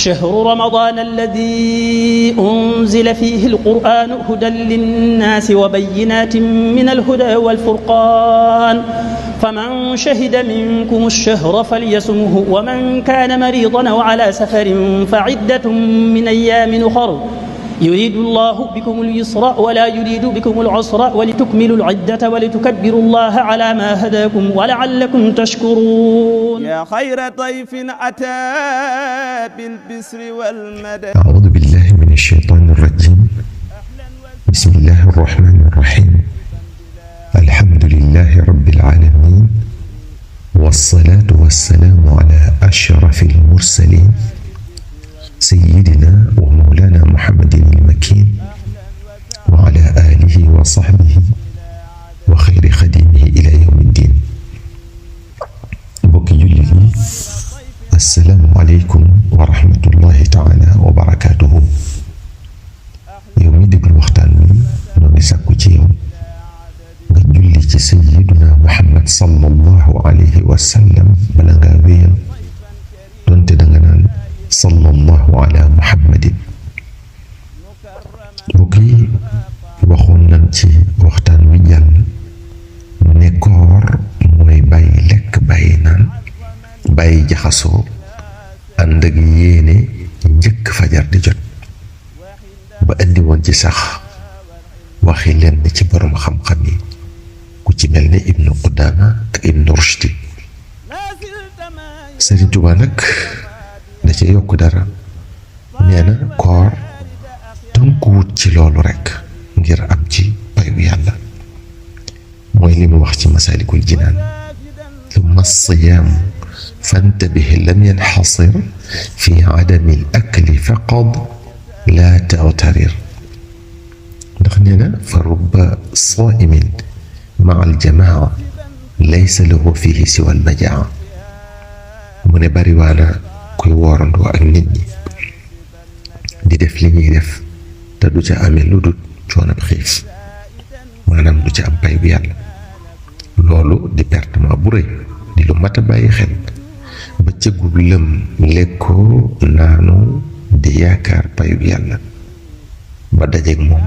شهر رمضان الذي أنزل فيه القرآن هدى للناس وبينات من الهدى والفرقان فمن شهد منكم الشهر فليصمه ومن كان مريضا أو على سفر فعدة من أيام أخر يريد الله بكم اليسر ولا يريد بكم العسر ولتكملوا العدة ولتكبروا الله على ما هداكم ولعلكم تشكرون. يا خير ضيف أتى بالبسر والمدد. أعوذ بالله من الشيطان الرجيم. بسم الله الرحمن الرحيم. الحمد لله رب العالمين والصلاة والسلام على أشرف المرسلين سيدنا ومولانا محمد المكين وعلى آله وصحبه وخير خديمه إلى يوم الدين. mbokki jullit yi assalaamu aleykum wa rahmatullahi taala wa barakaatuhu. yow mi déglu waxtaan wi ñoo ngi sàkku ci yow nga julli ci sayyiduna Muhammad sallallahu alayhi wa sallam bala ngaa wéyal donte danga naan sallallahu ala muhammadin. mbokk yi waxoon nañ ci waxtaan wi jàll ne koor mooy bàyyi lekk bàyyi naan bàyyi jaxasoo ànd ak yéene njëkk fajar di jot ba indi woon ci sax waxi lenn ci borom xam-xam yi ku ci mel ne ibnu Qudaama ak ibnu Rushdi. Sëriñ Tuubaa nag da ca yokk dara nee na koor tënkuwut ci loolu rekk ngir am ci payu yàlla mooy li mu wax ci Masaalikul Jinaan thumma siyaamu fantabih lam yanxasir fi adami al akli faqad laa tawtarir. ndax nee na fa rubba saa'imin maa al jamaa laysa lahu fihi siwa al majaa. mu ne bari waana kuy woorandoo ak nit ñi di def li ñuy def te du ca amee lu dul coonab xiif maanaam du ca am pay bu yàlla. loolu di pertement bu rëy di lu mat a bàyyi xel ba cëgub lëm lekkoo naanu di yaakaar pay bu yàlla ba dajeeg moom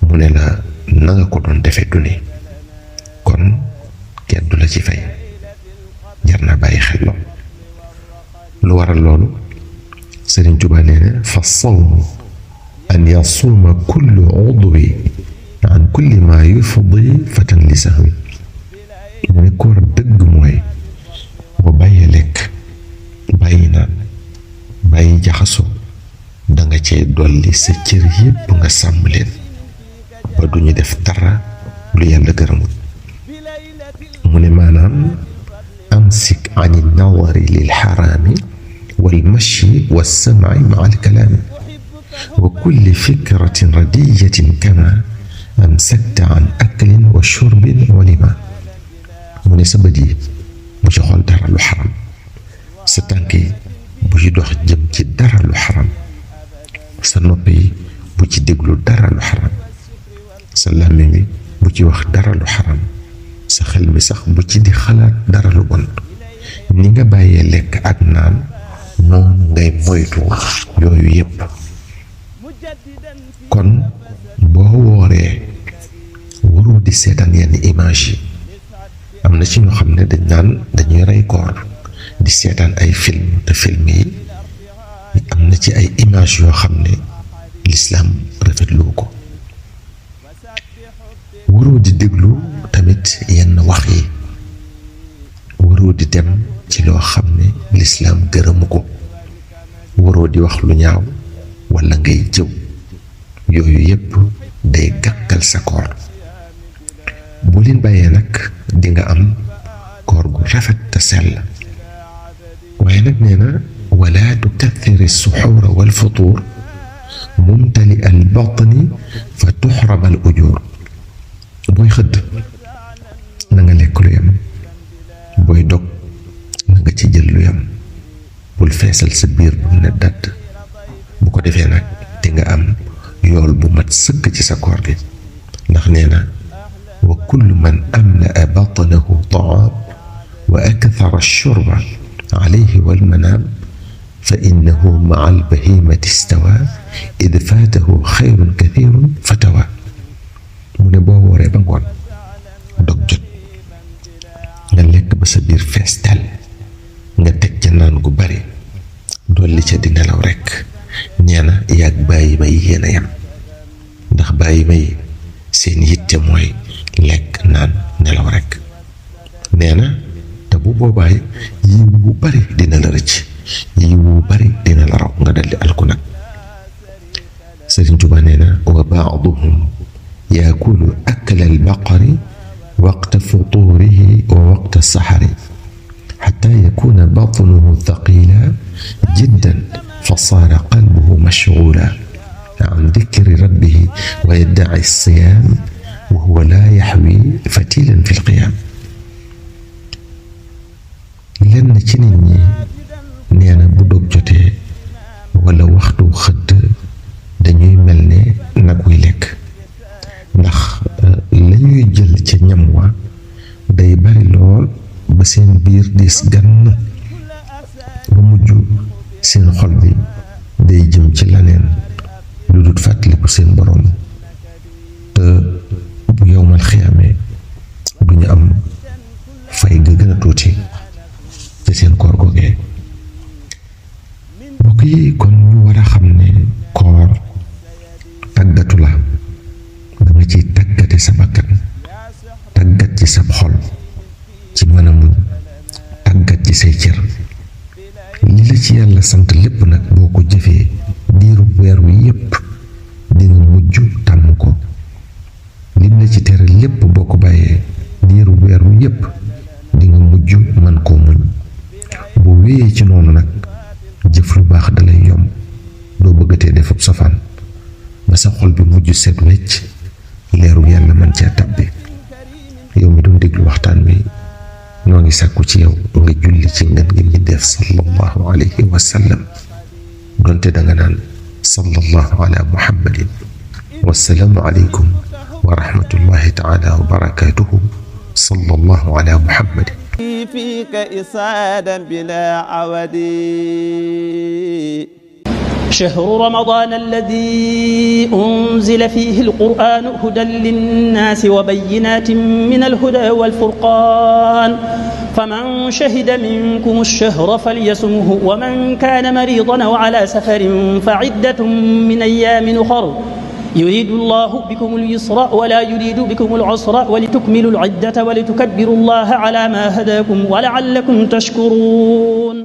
mu ne la na nga ko doon defe du ni kon kenn du la ci fay. jar na bàyyi xel lool. lu waral loolu Sëriñ Tuubaa nee na fa sawmu an yasuuma kullu udwi an kulli ma yufdi fatan li sahwi. mu ne koor dëgg mooy boo bàyyee lekk bàyyi naan bàyyi jaxasoo danga cee dolli sa cër yépp nga sàmm leen ba duñu def dara lu yàlla gërëmul. mu ne maanaam amsik an an-nadari lil xaraami wal mashyi was sam'i ma'a al kalaami wa kulli fikratin radiyatin kama amsakta an aklin wa shurbin wa lima. mu ne sa bët yi bu ci xool dara lu xaram, sa tànk yi bu ci dox jëm ci dara lu xaram, sa nopp yi bu ci déglu dara lu xaram, sa làmmiñ wi bu ci wax dara lu xaram, sa xel mi sax bu ci di xalaat dara lu bon. ni nga bàyyee lekk ak naan noonu ngay moytu yooyu yépp. kon boo wooree waroo di seetaan yenn image yi. am na ci ñoo xam ne dañ naan dañuy rey koor di seetaan ay film te film yi am na ci ay image yoo xam ne lislaam rafetlu ko. waroo di déglu tamit yenn wax yi, waroo di dem ci loo xam ne lislaam gërëmu ko, waroo di wax lu ñaaw walla ngay jëw. yooyu yépp day gàkkal sa koor. bu leen bàyyee nag di nga am koor gu rafet te sell. waaye nag nee na wala tukathir as-suxuura wal futuur mumtali al batni fa tuxram al ujur. booy xëdd na nga lekk lu yem, booy dog na nga ci jël lu yem, bul feesal sa biir bu ne dadd. bu ko defee nag di nga am yool bu mat sëkk ci sa koor gi. ndax nee na wa kullu man amla'a batnahu ta'am wa akthara ash-shurba alayhi wal manam fa innahu maa albahimati stawa id faatahu xayrun kathirun fatawa. mu ne boo wooree ba ngoon dog jot nga lekk ba sa biir fees dal nga teg ca naan gu bari dolli ca di nelaw rekk nee na yàgg bàyyi ma yi yéen a yem, ndax bàyyi ma yi seen yitte mooy lekk naan nelaw rekk. nee na te bu boobaay yiw bu bari dina la rëcc, yiw bu bari dina la raw nga daldi alku nag. Sëriñ Tuubaa nee na wa baaduhum yaakulu akla albaqari waqta futurihi wa waqta saxari xataa yakuna batnuhu thaqila jiddan fa saara qalbuhu mashgula an dikri rabbihi wa yaddaci siyaam wa huwa laa yaxwi fatilan fi lqiyaam. lenn ci nit ñi nee na bu dog jotee wala waxtu xëdd dañuy mel ne nag wuy lekk, ndax lañuy jël ca ñam wa day bari lool ba seen biir diis gann ba mujj seen xol bi day jëm ci laneen lu dul fàttaliku seen boroom, te bu yowmal xiyaamee duñu am fay ga gën a tuuti ci seen koor googee. mbokk yi kon ñu war a xam ne koor tàggatu la, danga ciy tàggate sa bakkan, tàggat ci sa xol ci mën a muñ, tàggat ci say cër. li la ci yàlla sant lépp nag boo ko jëfee diiru weer wi yépp dinga mujj tàmm ko, lim la ci tere lépp boo ko bàyyee diiru weer wi yépp dinga mujj man koo muñ. boo wéyee ci noonu nag jëf lu baax dalay yomb, doo bëggatee defub safaan ba sa xol bi mujj set wecc leeru yàlla man caa tabbi. yow mi doon déglu waxtaan wi noo ngi sàkku ci yow nga julli ci ngeen ngi mbindeef sallallahu alayhi wa sallam, donte danga naan sallallahu ala muhammadin. wassalaamu aleykum wa rahmatullahi taala wa barakatuhu. sallallahu ala muhammadin. فيك إسعادا بلا عود. شهر رمضان الذي أنزل فيه القرآن هدى للناس وبينات من الهدى والفرقان فمن شهد منكم الشهر فليصمه ومن كان مريضا أو على سفر فعدة من أيام أخر يريد الله بكم اليسر ولا يريد بكم العسر ولتكملوا العدة ولتكبروا الله على ما هداكم ولعلكم تشكرون.